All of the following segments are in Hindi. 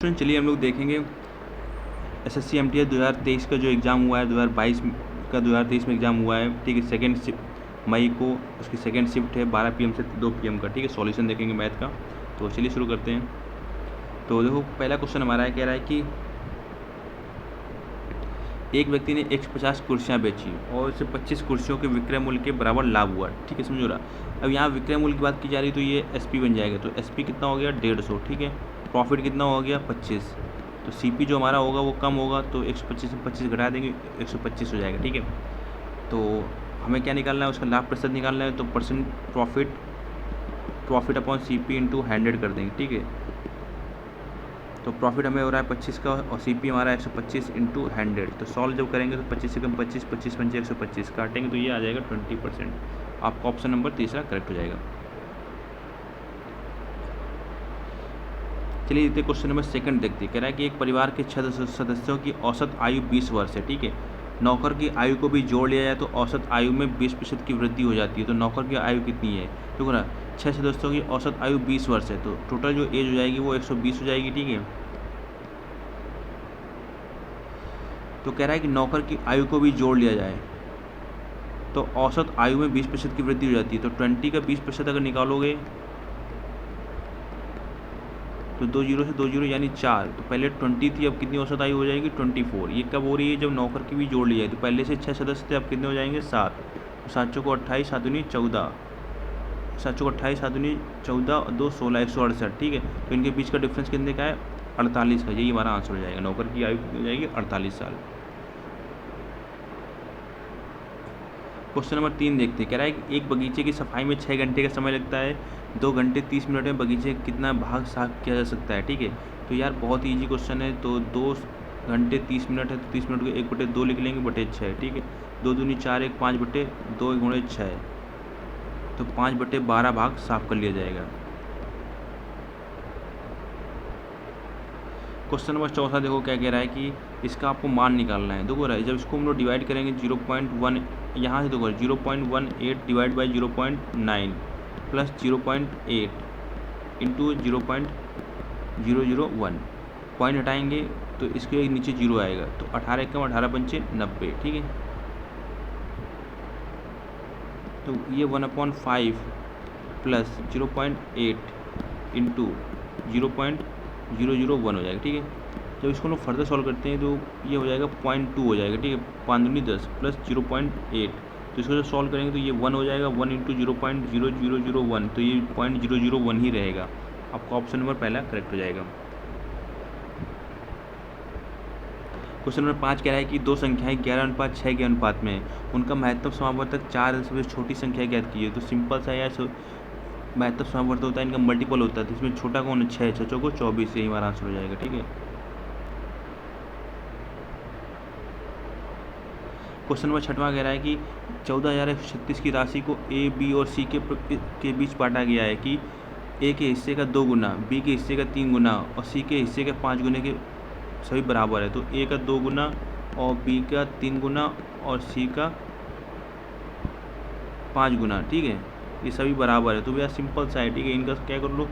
स्टूडेंट चलिए हम लोग देखेंगे एसएससी एमटीएस 2023 का जो एग्ज़ाम हुआ है 2022 का 2023 में एग्ज़ाम हुआ है। ठीक है, सेकेंड मई को उसकी सेकेंड शिफ्ट है 12 PM से 2 PM का। ठीक है, सॉल्यूशन देखेंगे मैथ का। तो चलिए शुरू करते हैं। तो देखो पहला क्वेश्चन हमारा है, कह रहा है कि एक व्यक्ति ने 150 कुर्सियाँ बेची और उसे 25 कुर्सियों के विक्रय मूल्य के बराबर लाभ हुआ। ठीक है, समझो रहा। अब यहाँ विक्रय मूल्य की बात की जा रही है तो ये एसपी बन जाएगा। तो एसपी कितना हो गया 150। ठीक है, प्रॉफिट कितना हो गया 25। तो सीपी जो हमारा होगा वो कम होगा, तो 125 में 25 घटा देंगे 125 हो जाएगा। ठीक है, तो हमें क्या निकालना है, उसका लाभ प्रतिशत निकालना है। तो percent profit upon CP into 100 कर देंगे। ठीक है, तो प्रॉफिट हमें हो रहा है 25 का और सीपी हमारा 125 इंटू 100। तो सॉल्व जब करेंगे तो 25 से कम 25, 25 पंचे 125 काटेंगे तो ये आ जाएगा 20%। आपका ऑप्शन नंबर तीसरा करेक्ट हो जाएगा। चलिए देखते क्वेश्चन नंबर सेकंड देखते हैं। कह रहा है कि एक परिवार के 6 सदस्यों की औसत आयु 20 वर्ष है। ठीक है, नौकर की आयु को भी जोड़ लिया जाए तो औसत आयु में 20% की वृद्धि हो जाती है। तो नौकर की आयु कितनी है, देखो ना, 6 सदस्यों की औसत आयु 20 वर्ष है, तो टोटल जो एज हो जाएगी वो 120 हो जाएगी। ठीक है, तो कह रहा है कि नौकर की आयु को भी जोड़ लिया जाए तो औसत आयु में 20% की वृद्धि हो जाती है। तो 20 का 20% अगर निकालोगे तो 2 जीरो से 2 जीरो यानी 4। तो पहले 20 थी, अब कितनी औसत आयु हो जाएगी 24। ये कब हो रही है, जब नौकर की भी जोड़ ली जाए। तो पहले से 6 सदस्य थे, अब कितने हो जाएंगे 7। तो 7 चौको 28, 7 दूनी 14, 7 चौको 28, 7 दूनी 14 और 2 16, 168। ठीक है, तो इनके बीच का डिफरेंस कितने का है 48 का। यही हमारा आंसर हो जाएगा। नौकर की आयु कितनी हो जाएगी 48 साल। क्वेश्चन नंबर 3 देखते हैं। कह रहा है कि एक बगीचे की सफाई में 6 घंटे का समय लगता है, 2 घंटे 30 मिनट में बगीचे कितना भाग साफ किया जा सकता है। ठीक है, तो यार बहुत ही ईजी क्वेश्चन है। तो 2 घंटे 30 मिनट है तो 30 मिनट को 1/2 लिख लेंगे बटे 6। ठीक है, 2 दूनी 4, 1 5/2 गुणे 6, तो 5/12 भाग साफ कर लिया जाएगा। क्वेश्चन नंबर 4 देखो क्या कह रहा है कि इसका आपको मान निकालना है। देखो जब इसको हम लोग डिवाइड करेंगे 0.1, यहाँ से देखो 0.18 divide by 0.9 plus 0.8 into 0.001, point हटाएंगे तो इसके नीचे 0 आएगा। तो 18 कम 18 पंचे 90। ठीक है, तो ये 1/5 प्लस 0.8 इंटू 0.001 हो जाएगा। ठीक है, जब इसको लोग फर्दर सॉल्व करते हैं तो ये हो जाएगा 0.2 हो जाएगा। ठीक है, 5 दूनी 10 प्लस 0.8, तो इसको जब सॉल्व करेंगे तो ये 1 हो जाएगा। 1 इंटू 0.0001, तो ये 0.001 ही रहेगा। आपका ऑप्शन नंबर पहला करेक्ट हो जाएगा। क्वेश्चन नंबर 5 कह रहा है कि दो संख्याएं 11:6 के अनुपात में है, उनका महत्तम समावर्तक 4 सबसे छोटी संख्या ज्ञात कीजिए। तो सिंपल सा यार महत्तम समावर्तक होता है, इनका मल्टीपल होता है। तो इसमें छोटा कौन है 6, 6 को 24, यही हमारा आंसर हो जाएगा। ठीक है, क्वेश्चन नंबर 6वां कह रहा है कि 14,136 की राशि को ए, बी और सी के बीच बांटा गया है कि ए के हिस्से का 2 गुना, बी के हिस्से का 3 गुना और सी के हिस्से के 5 गुने के सभी बराबर है। तो ए का 2 गुना और बी का 3 गुना और सी का 5 गुना। ठीक है, ये सभी बराबर है। तो भैया सिंपल सा है। ठीक है, इनका क्या कर लो,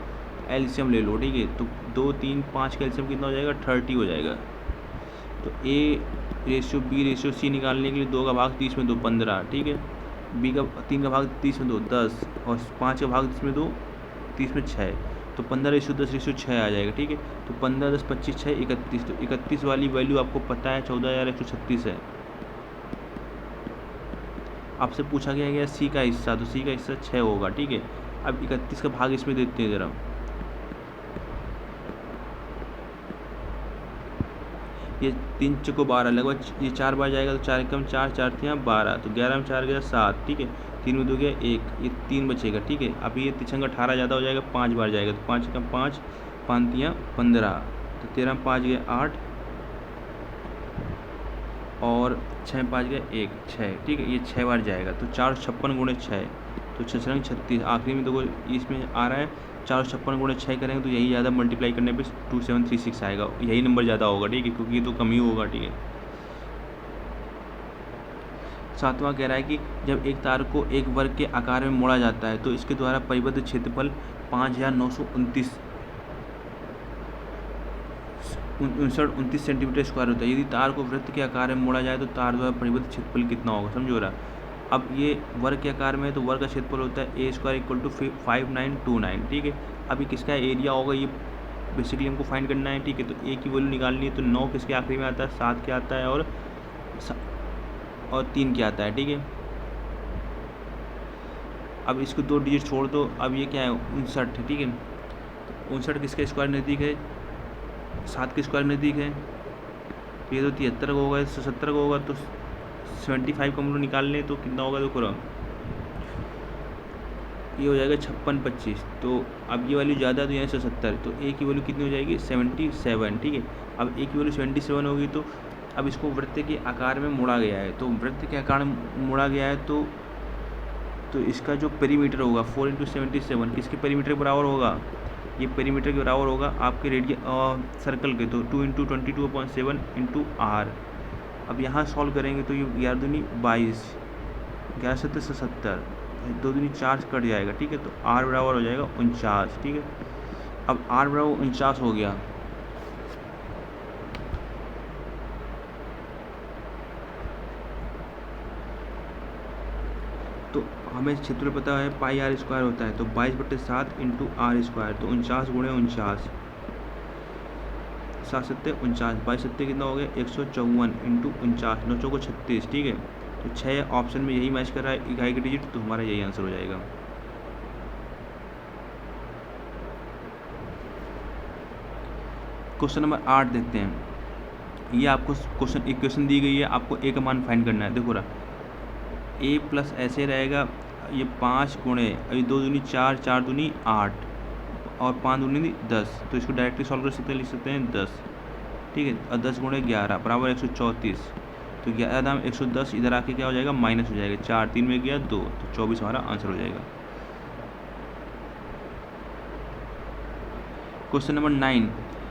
एलसीएम ले लो। ठीक है, तो 2, 3, 5 का एलसीएम कितना हो जाएगा 30 हो जाएगा। तो A ratio B ratio C निकालने के लिए 2 का भाग 30 में 2 15। ठीक है, बी का 3 का भाग 30 में 2 10 और 5 का भाग 30 में 2 30 में 6, तो 15:10:6 आ जाएगा। ठीक है, तो 15 10 25 6 31। तो 31 वाली वैल्यू आपको पता है 14,136 है। आपसे पूछा गया सी का हिस्सा, तो सी का हिस्सा 6 होगा। ठीक है, अब 31 का भाग इसमें देते हैं ज़रा। ये 3 चौको 12, लगभग ये 4 बार जाएगा तो 4 कम 4, 4 3 12, तो 11 में 4 गया 7। ठीक है, 3 में 2 गया 1, ये 3 बचेगा। ठीक है, अब ये 3 18 ज़्यादा हो जाएगा, 5 बार जाएगा तो 5 कम 5, 5 3 15, तो 13 में 5 गया 8 और 6 में 5 गया 1 6। ठीक है, ये 6 बार जाएगा तो 456 गुणे 6, तो 6 36। आखिरी में देखो इसमें आ रहा है 456 गुणे 6 करेंगे तो यही ज़्यादा मल्टीप्लाई करने पे 2736 आएगा, यही नंबर ज़्यादा होगा। ठीक है, क्योंकि ये तो कम ही होगा। ठीक है, 7वां कह रहा है कि जब एक तार को एक वर्ग के आकार में मोड़ा जाता है तो इसके द्वारा परिबद्ध क्षेत्रफल 5,929 29 सेंटीमीटर स्क्वायर होता है। यदि तार को वृत्त के आकार में मोड़ा जाए तो तार द्वारा परिवर्तित क्षेत्रफल कितना होगा, समझो रहा। अब ये वर्ग के आकार में है तो वर्ग का क्षेत्रफल होता है A² = 5929, ठीक है। अभी किसका एरिया होगा ये बेसिकली हमको फाइंड करना है, ठीक है। तो A की वैल्यू निकालनी है, तो 9 किसके आखिरी में आता है, 7 के आता है और 3 के आता है, ठीक है। अब इसको 2 डिजिट छोड़ दो। अब ये क्या है, 59, ठीक है। तो 59 किसके स्क्वायर नज़दीक है, 7 के स्क्वायर नज़दीक है। तो ये तो 73 का होगा, 170 का होगा। तो 75 का हम लोग निकाल लें तो कितना होगा, देखो ये हो जाएगा 5625। तो अब ये वैल्यू ज़्यादा है तो यहाँ 170, तो A की वैल्यू कितनी हो जाएगी, 77, ठीक है। अब A की वैल्यू 77 होगी। तो अब इसको वृत्त के आकार में मोड़ा गया है, तो वृत्त के आकार में मोड़ा गया है तो इसका जो पेरीमीटर होगा 4 × 77 किसके पेरीमीटर के बराबर होगा, ये पेरीमीटर के बराबर होगा आपके सर्कल के। तो 2 × 22/7 × R। अब यहाँ सॉल्व करेंगे तो ये 11 दूनी 22, 11 7 70, 2 दूनी 4 कट जाएगा, ठीक है। तो R बराबर हो जाएगा 49, ठीक है। अब R बराबर 49 हो गया। तो हमें क्षेत्र पता है πr² होता है, तो 22/7 × R²। तो 49 × 49, 7 7 49, 22 7 कितना हो गया, 154 × 49, 9 चौको 36, ठीक है। तो 6 ऑप्शन में यही मैच कर रहा है, इकाई के डिजिट, तो हमारा यही आंसर हो जाएगा। क्वेश्चन नंबर 8 देखते हैं। ये आपको इक्वेशन दी गई है, आपको A का मान फाइंड करना है। देखो रहा A प्लस ऐसे रहेगा, ये 5 गुणे, अभी 2 दूनी 4, 4 दूनी 8 और 5 दूनी 10। तो इसको डायरेक्टली सॉल्व कर सकते हैं, लिख सकते हैं 10, ठीक है। और 10 गुणे 11 बराबर 134। तो 11 दाम 110, इधर आके क्या हो जाएगा, माइनस हो जाएगा, 4 3 में गया 2, तो 24 हमारा आंसर हो जाएगा। क्वेश्चन नंबर 9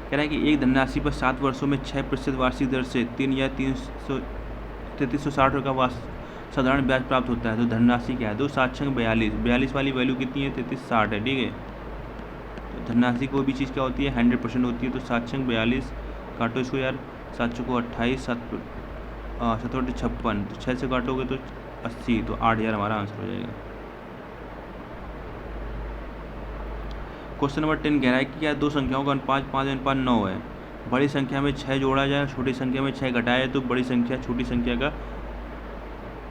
कह रहा है कि एक धनराशि पर 7 वर्षों में 6% वार्षिक दर से 3 या 3360 का साधारण ब्याज प्राप्त होता है। तो धनराशि क्या है, 2 7 6 42 वाली वैल्यू कितनी है, 3360 है, ठीक है। तो धनराशि कोई भी चीज़ क्या होती है, 100% होती है। तो 7 6 42, काटो इसको यार, 7 चौको 28, 7 56, तो 6 से काटोगे तो 80, तो 8000 हमारा आंसर हो जाएगा। क्वेश्चन नंबर 10 कह रहा है कि क्या दो संख्याओं का अनुपात 5:9 है। बड़ी संख्या में 6 जोड़ा जाए, छोटी संख्या में 6 घटाया तो बड़ी संख्या छोटी संख्या का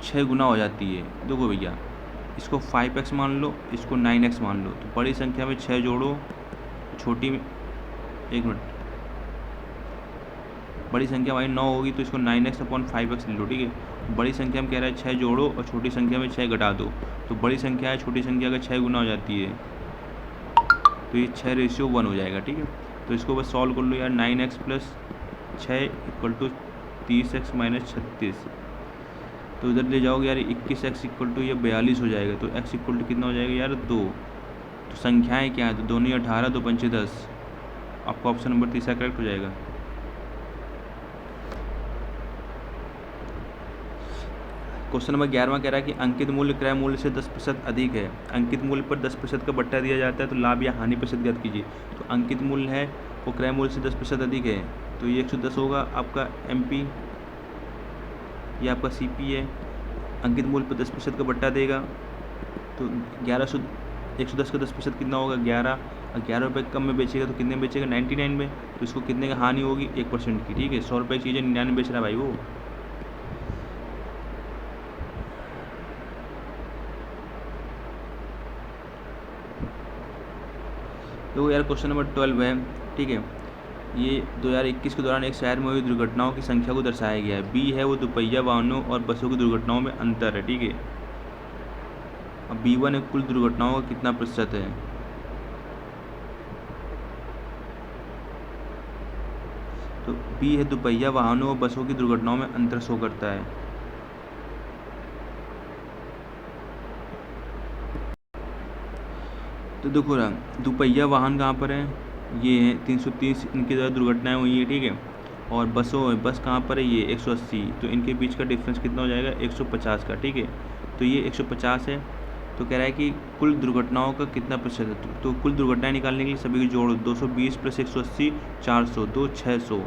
6 गुना हो जाती है। देखो भैया, इसको 5x मान लो, इसको 9x मान लो। तो बड़ी संख्या में 6 जोड़ो, छोटी में, एक मिनट, बड़ी संख्या हमारी 9 होगी तो इसको 9x/5x ले लो, ठीक है। बड़ी संख्या में कह रहा है 6 जोड़ो और छोटी संख्या में 6 घटा दो। तो बड़ी संख्या है छोटी संख्या का 6 गुना हो जाती है, तो ये 6:1 हो जाएगा, ठीक है। तो इसको बस सॉल्व कर लो यार, 9x + 6 = 30x - 36। तो इधर ले जाओगे यार, 21x = ये 42 हो जाएगा। तो x = कितना हो जाएगा यार, 2। तो संख्याएं क्या है, तो 2 × 18, 2 × 5 = 10। आपका ऑप्शन नंबर 3 करेक्ट हो जाएगा। क्वेश्चन नंबर 11 कह रहा है कि अंकित मूल्य क्रय मूल्य से 10% अधिक है। अंकित मूल्य पर 10% का बट्टा दिया जाता है, तो लाभ या हानि प्रतिशत ज्ञात कीजिए। तो अंकित मूल्य है वो क्रय मूल्य से 10% अधिक है, तो ये 110 होगा आपका MP, ये आपका CP है। अंकित मूल्य पर 10% का बट्टा देगा, तो 110 का 10% कितना होगा, 11। और 11 रुपये कम में बेचेगा तो कितने में बेचेगा, 99 में। तो इसको कितने का हानि होगी, 1% की, ठीक है। 100 रुपये की चीज़ें 99 बेच रहा है भाई वो। तो यार क्वेश्चन नंबर 12 है, ठीक है। ये 2021 के दौरान एक शहर में हुई दुर्घटनाओं की संख्या को दर्शाया गया है। B है वो दोपहिया वाहनों और बसों की दुर्घटनाओं में अंतर है, ठीक है। अब B1 है कुल दुर्घटनाओं का कितना प्रतिशत है। तो B है दोपहिया वाहनों और बसों की दुर्घटनाओं में अंतर शो करता है। तो देखो ना, दोपहिया वाहन कहाँ पर है, ये है 330, इनके द्वारा दुर्घटनाएं हुई है, ठीक है। और बस कहाँ पर है, ये 180, तो इनके बीच का डिफरेंस कितना हो जाएगा, 150 का, ठीक है। तो ये 150 है, तो कह रहा है कि कुल दुर्घटनाओं का कितना प्रतिशत है। तो कुल दुर्घटनाएं निकालने के लिए सभी को जोड़ो, 220 प्लस 180 400, 600,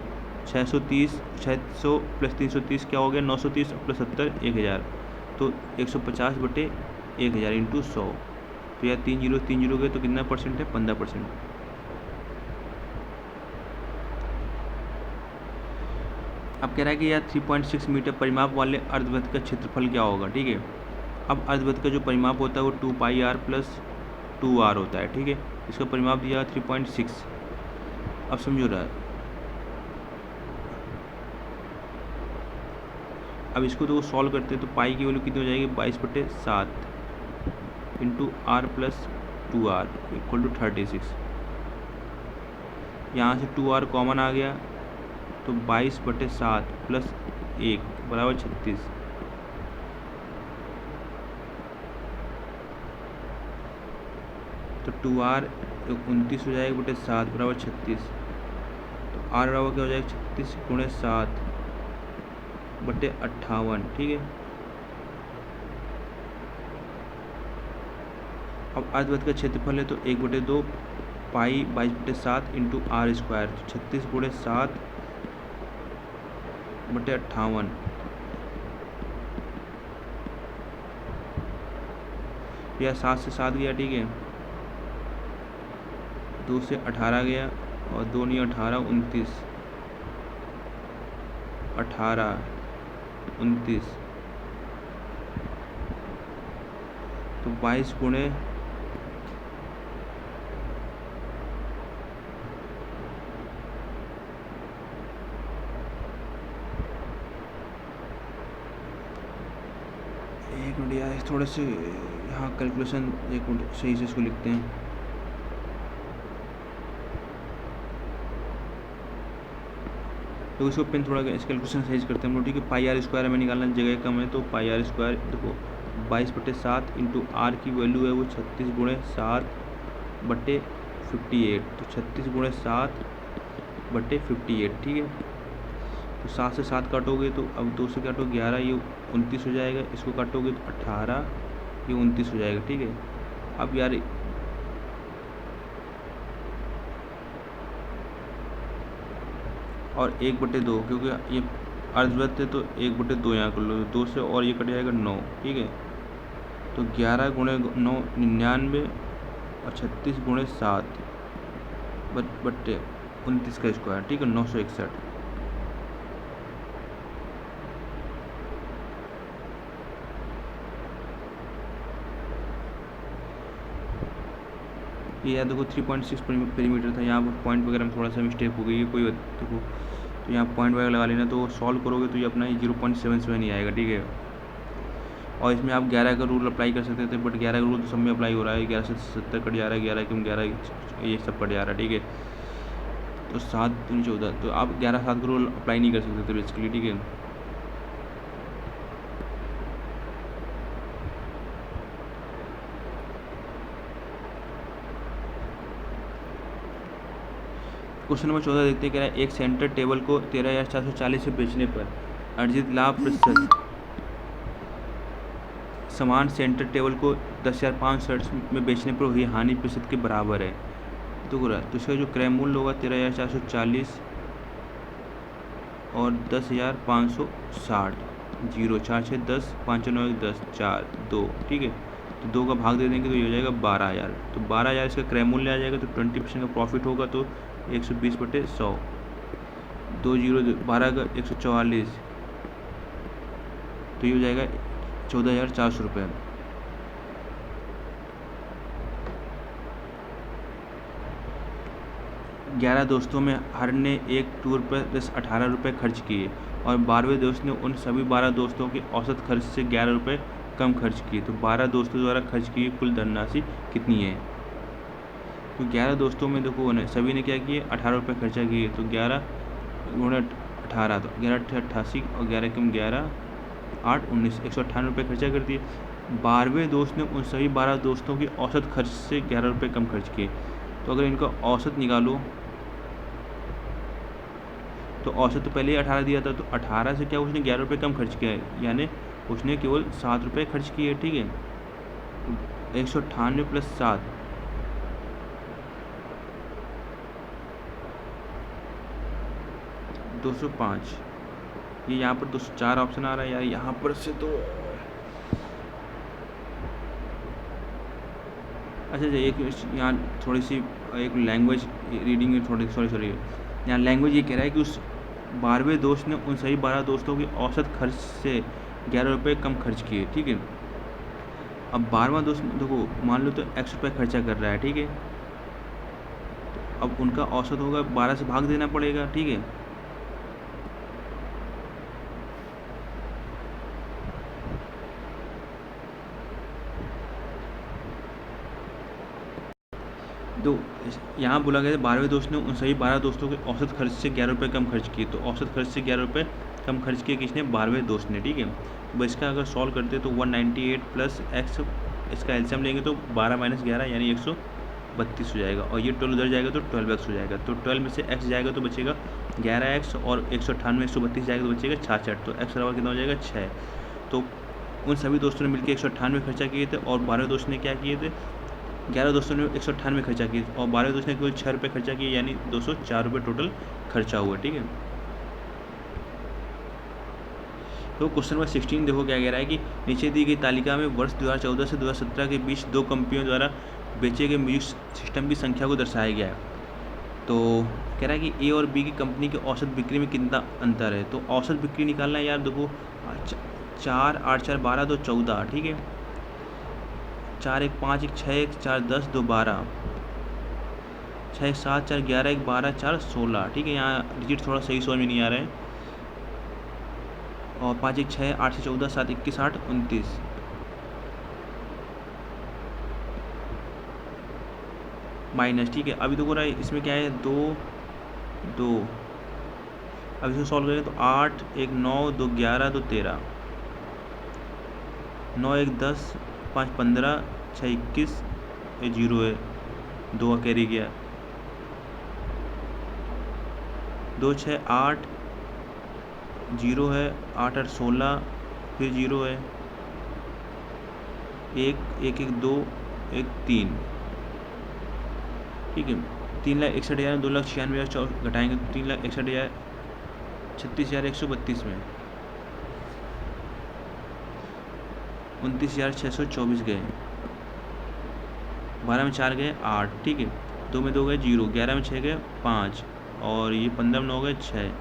630, 600 प्लस 330 क्या हो गया 930 प्लस 70 1000। तो 150 बटे 1000 इंटू 100। तो यार 3 जीरो गए तो कितना परसेंट है 15%। अब कह रहा है कि यार 3.6 मीटर परिमाप वाले अर्धवृत्त का क्षेत्रफल क्या होगा। ठीक है, अब अर्धवृत्त का जो परिमाप होता है वो 2πr प्लस 2r होता है। ठीक है, इसका परिमाप दिया 3.6। अब समझो रहा है, अब इसको तो सॉल्व करते हैं तो पाई की वैल्यू कितनी हो जाएगी 22/7 into r plus 2r equal to 36। यहाँ से 2r कॉमन आ गया तो 22/7 प्लस 1 बराबर 36। तो 2r 29 हो जाएगा बटे 7 बराबर 36। तो r बराबर क्या हो जाएगा 36 गुणे 7 बटे 58। ठीक है, अब अर्धवृत्त का क्षेत्रफल है तो 1/2 पाई 22/7 इंटू r स्क्वायर। 36 गुणे 7 बटे 58। यह 7 से 7 गया। ठीक है, 2 से 18 गया और 2 नहीं 18 29 18 29। तो 22 गुणे 1 मिनट यार थोड़े से यहाँ कैलकुलेशन 1 मिनट सही से इसको लिखते हैं। तो इसको पेन थोड़ा इस कैलकुलेशन सही से करते हैं हम लोग। ठीक है, पाई आर स्क्वायर में निकालना जगह कम है तो पाई आर स्क्वायर देखो 22/7 इंटू आर की वैल्यू है वो 36 गुणे 7 बटे 58। तो 36 गुणे 7 बटे 58। ठीक है, तो 7 से 7 काटोगे तो अब 2 से काटो 11 ये 29 हो जाएगा। इसको काटोगे तो 18 ये 29 हो जाएगा। ठीक है, अब यार और 1/2 क्योंकि ये अर्धवृत्त है तो 1/2 यहाँ कर लो, 2 से और ये कट जाएगा 9। ठीक है, तो 11 गुणे 9 99 और 36 गुणे 7 बटे 29 का स्क्वायर। ठीक है, 961। ये यार देखो 3.6 पेरीमीटर था, यहाँ पर पॉइंट वगैरह में थोड़ा सा मिस्टेक हो गई है कोई देखो, तो यहाँ पॉइंट वगैरह लगा लेना। तो सॉल्व करोगे तो ये अपना 0.77 ही आएगा। ठीक है, और इसमें आप 11 का रूल अप्लाई कर सकते थे बट 11 का रूल तो सब में अप्लाई हो रहा है। 11 से 70 कट जा रहा है, 11 क्यों 11 ये सब कट जा रहा है। ठीक है, तो 7 दूनी 14, तो आप 11/7 का रूल अप्लाई नहीं कर सकते थे बेसिकली। ठीक है, क्वेश्चन नंबर 14 देखते हैं। कह रहा है एक सेंटर टेबल को 13,440 से बेचने पर अर्जित लाभ प्रतिशत समान सेंटर टेबल को 10,560 में बेचने पर हुई हानि प्रतिशत के बराबर है। तो इसका जो क्रय मूल्य होगा 13,440 और 10,560 0 4 6 10 5 9 1 10 4 2। ठीक है, तो 2 का भाग दे देंगे तो ये हो जाएगा 12,000। तो 12,000 इसका क्रय मूल्य आ जाएगा। तो 20% का प्रॉफिट होगा तो 120/100 2 0 12 का 144, तो ये हो जाएगा 14,400 रुपये। 11 दोस्तों में हर ने एक टूर पर 18 रुपये खर्च किए और 12वें दोस्त ने उन सभी 12 दोस्तों के औसत खर्च से 11 रुपये कम खर्च किए। तो 12 दोस्तों द्वारा खर्च की कुल धनराशि कितनी है। तो 11 दोस्तों में देखो सभी ने क्या किए 18 रुपये खर्चा किए। तो 11 गुणे 18 तो 11 88 और 11 कम 11 8 19 198 रुपये खर्चा कर दिए। 12वें दोस्त ने उन सभी 12 दोस्तों के औसत खर्च से 11 रुपये कम खर्च किए। तो अगर इनका औसत निकालो तो औसत तो पहले ही 18 दिया था, तो 18 से क्या उसने 11 रुपये कम खर्च किया है, यानी उसने केवल 7 रुपये खर्च किए। ठीक है, 198 प्लस 7, 205। ये यहाँ पर 204 ऑप्शन आ रहा है यार, यहाँ पर से तो अच्छा एक यहाँ थोड़ी सी एक लैंग्वेज रीडिंग में थोड़ी सॉरी यहाँ लैंग्वेज ये कह रहा है कि उस 12वें दोस्त ने उन सभी 12 दोस्तों के औसत खर्च से 11 रुपये कम खर्च किए, ठीक है। अब 12वां दोस्त देखो मान लो तो x रुपये खर्चा कर रहा है, ठीक है। तो अब उनका औसत होगा 12 से भाग देना पड़ेगा, ठीक है। तो यहाँ बोला गया है 12वें दोस्त ने उन सभी 12 दोस्तों के औसत खर्च से 11 रुपये कम खर्च किए। तो औसत खर्च से 11 रुपये कम खर्च किए किसने? 12वें दोस्त ने, ठीक है। तो इसका अगर सॉल्व करते तो 198 प्लस एक्स, इसका एलसीएम लेंगे तो 12 माइनस 11 यानी 132 हो जाएगा। और ये 12 उधर जाएगा तो 12x हो जाएगा। तो 12 में से x जाएगा तो बचेगा 11x, और 198 132 जाएगा तो बचेगा 66। तो x बराबर कितना हो जाएगा? 6। तो उन सभी दोस्तों ने मिलकर 198 खर्चा किए थे, और 12वें दोस्त ने क्या किए थे? 11 दोस्तों ने 198 खर्चा किए, और 12वें दोस्त ने केवल 6 रुपये खर्चा किए, यानी 204 रुपये टोटल खर्चा हुआ, ठीक है। तो क्वेश्चन नंबर 16 देखो क्या कह रहा है कि नीचे दी गई तालिका में वर्ष 2014 से 2017 के बीच दो कंपनियों द्वारा बेचे गए म्यूजिक सिस्टम की संख्या को दर्शाया गया है। तो कह रहा है कि ए और बी की कंपनी के औसत बिक्री में कितना अंतर है। तो औसत बिक्री निकालना है यार, देखो 4 8 4 12 2 14, ठीक है। 4 1 5 1 6 1 4 10 2 12, 6 1 7 4 11 1 12 4 16, ठीक है। यहाँ डिजिट थोड़ा सही समझ में नहीं आ रहा है। और 5 1 6 8 से 14 7 21 8 29, माइनस, ठीक है। अभी तो रहा है इसमें क्या है? 2 2, अब इसको सॉल्व करेंगे तो 8 1 9 2 11 2 13, 9 1 10 5 15 6 21, ये 0 है, 2 कैरी गया, 2 6 8 0 है, 8 8 16, फिर 0 है, 1 1 1 2 1 3, ठीक है। 3,61,000 2,96,000 घटाएंगे तो 3,61,000 36,132 में 29,624 गए, 12 में 4 गए 8, ठीक है। 2 में 2 गए 0, 11 में 6 गए 5, और ये 15 में 9 गए 6।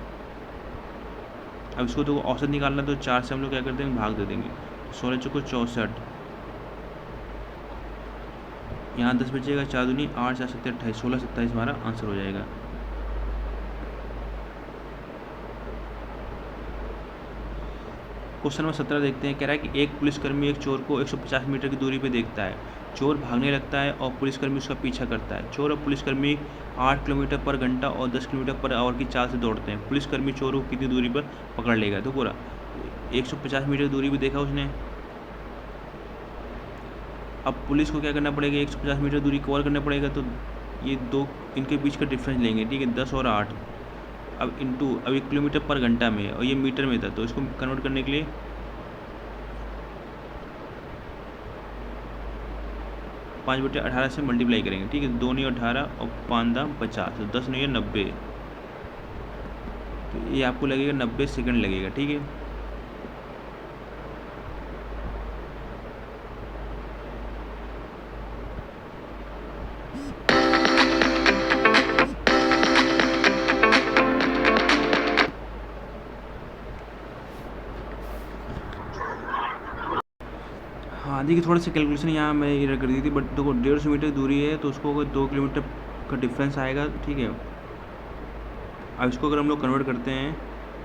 अब इसको तो औसत निकालना, तो 4 से हम लोग क्या कर देंगे? भाग दे देंगे। 16 चौको 64, यहाँ 10 बचेगा, 4 दूनी 8 4 7 28, 16 27 हमारा आंसर हो जाएगा। क्वेश्चन नंबर 17 देखते हैं। कह रहा है कि एक पुलिसकर्मी एक चोर को 150 मीटर की दूरी पर देखता है। चोर भागने लगता है और पुलिसकर्मी उसका पीछा करता है। चोर और पुलिसकर्मी 8 किलोमीटर पर घंटा और 10 किलोमीटर पर आवर की चाल से दौड़ते हैं। पुलिसकर्मी चोर को कितनी दूरी पर पकड़ लेगा? तो पूरा 150 मीटर दूरी पर देखा उसने। अब पुलिस को क्या करना पड़ेगा? 150 मीटर दूरी कवर करना पड़ेगा। तो ये दो इनके बीच का डिफरेंस लेंगे, ठीक है, 10 और 8। अब इंटू, अब 1 किलोमीटर पर घंटा में और ये मीटर में था, तो इसको कन्वर्ट करने के लिए 5/18 से मल्टीप्लाई करेंगे, ठीक है। 2 नहीं 18 और 5 दाम 50, तो 10 नहीं है 90, तो ये आपको लगेगा 90 सेकंड लगेगा, ठीक है। हाँ देखिए, थोड़ा सा कैलकुलेशन यहाँ मैं इधर कर दी थी, बट देखो 150 मीटर दूरी है तो उसको अगर 2 किलोमीटर का डिफरेंस आएगा, ठीक है। अब इसको अगर हम लोग कन्वर्ट करते हैं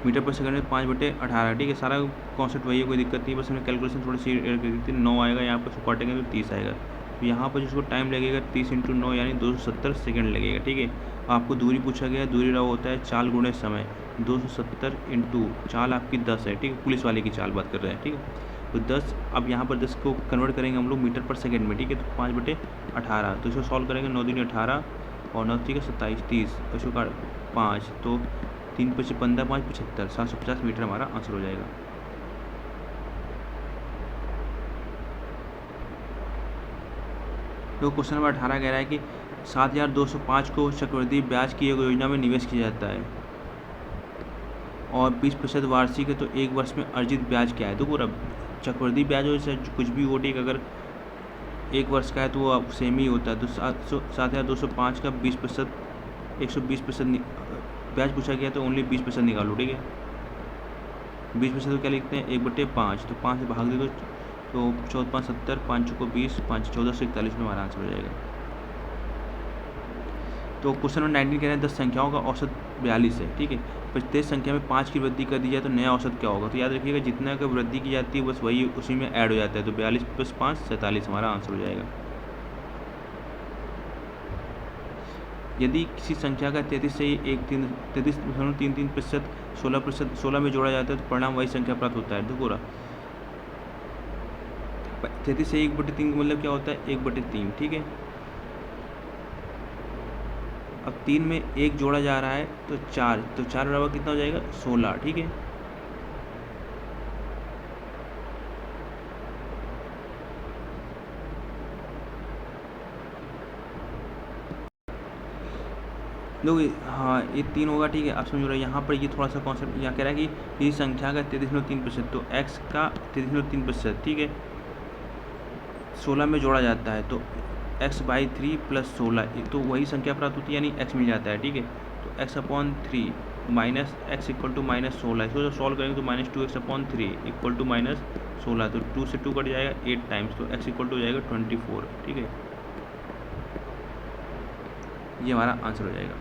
मीटर पर सेकंड में 5/18, ठीक है। सारा कॉन्सेप्ट वही है, कोई दिक्कत नहीं, बस हमने कैलकुलेशन थोड़ी सी एड कर दी थी। 9 आएगा यहाँ पर, उसको काटेंगे तो 30 आएगा। तो यहाँ पर जिसको टाइम लगेगा 30 × 9 यानी 270 सेकंड लगेगा, ठीक है। आपको दूरी पूछा गया, दूरी रहा होता है चाल गुणे समय, 270 इंटू चाल आपकी 10 है, ठीक है। पुलिस वाले की चाल बात कर रहे हैं, ठीक है। तो 10, अब यहाँ पर 10 को कन्वर्ट करेंगे हम लोग मीटर पर सेकंड में, ठीक है। तो 5/18, तो इसको सॉल्व करेंगे, 9 दूनी 18 और 9 ठीक है 27 30, इसको 5, तो 3 × 5 15 5 75, 750 मीटर हमारा आंसर हो जाएगा। तो क्वेश्चन नंबर 18 कह रहा है कि 7,205 को चक्रवृद्धि ब्याज की एक योजना में निवेश किया जाता है और 20% वार्षिक है, तो एक वर्ष में अर्जित ब्याज क्या है। तो पूरा चक्रवृद्धि ब्याज हो से कुछ भी हो, ठीक, अगर एक वर्ष का है तो वो सेम ही होता है। तो 7,205 का 20%, 120% ब्याज पूछा गया तो ओनली 20% निकालो, ठीक है। 20% तो क्या लिखते हैं 1/5, तो 5 से भाग दे दो, तो 14 5 70, 5 को 20, 5 14 से 41 में हमारा आंसर हो जाएगा। तो क्वेश्चन नंबर 19 कह रहे हैं 10 संख्याओं का औसत 42 है, ठीक है। प्रत्येक संख्या में 5 की वृद्धि कर दी जाए तो नया औसत क्या होगा। तो याद रखिएगा जितना का वृद्धि की जाती है बस वही उसी में ऐड हो जाता है, तो 42 + 5 47 हमारा आंसर हो जाएगा। यदि किसी संख्या का 33 से 33.33% 16% में जोड़ा जाता है तो परिणाम वही संख्या प्राप्त होता है। देखो 33 से 1/3 मतलब क्या होता है 1/3, ठीक है। अब 3 में 1 जोड़ा जा रहा है तो 4, तो 4 बराबर कितना हो जाएगा 16, ठीक है। लोग हाँ ये 3 होगा, ठीक है। आप समझ रहे हो यहाँ पर ये थोड़ा सा कॉन्सेप्ट यहाँ कह रहा है कि किसी संख्या का 33.3%, तो x का 33.3%, ठीक है, 16 में जोड़ा जाता है तो x/3 + 16, तो वही संख्या प्राप्त होती है यानी x मिल जाता है, ठीक है। तो x/3 minus x equal to -16, इसको जब सॉल्व करेंगे तो -2x/3 इक्वल टू -16, तो 2 से 2 कट जाएगा 8 टाइम्स, तो x इक्वल टू हो जाएगा 24, ठीक है। ये हमारा आंसर हो जाएगा।